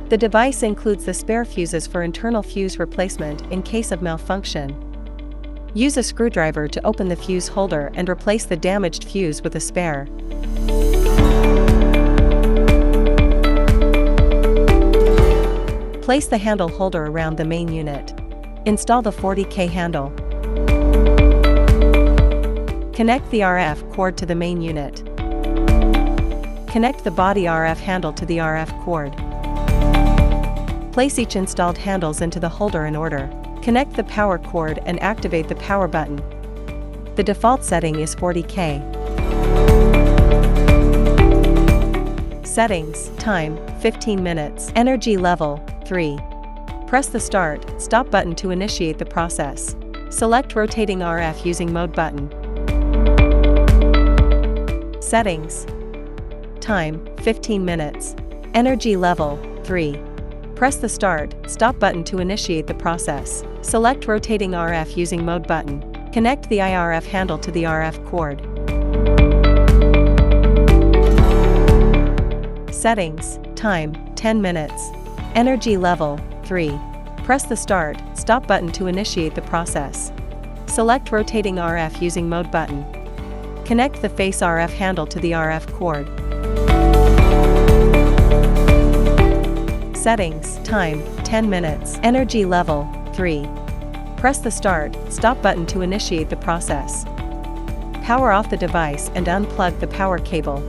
The device includes the spare fuses for internal fuse replacement in case of malfunction. Use a screwdriver to open the fuse holder and replace the damaged fuse with a spare. Place the handle holder around the main unit. Install the 40K handle. Connect the RF cord to the main unit. Connect the body RF handle to the RF cord. Place each installed handles into the holder in order. Connect the power cord and activate the power button. The default setting is 40K. Settings, time, 15 minutes. Energy level, 3. Press the start, stop button to initiate the process. Select rotating RF using mode button. Settings. Time, 15 minutes. Energy level, 3. Press the start, stop button to initiate the process. Select rotating RF using mode button. Connect the IRF handle to the RF cord. Settings, time, 10 minutes. Energy level, 3. Press the start, stop button to initiate the process. Select rotating RF using mode button. Connect the face RF handle to the RF cord. Settings, time, 10 minutes. Energy level, 3. Press the start, stop button to initiate the process. Power off the device and unplug the power cable.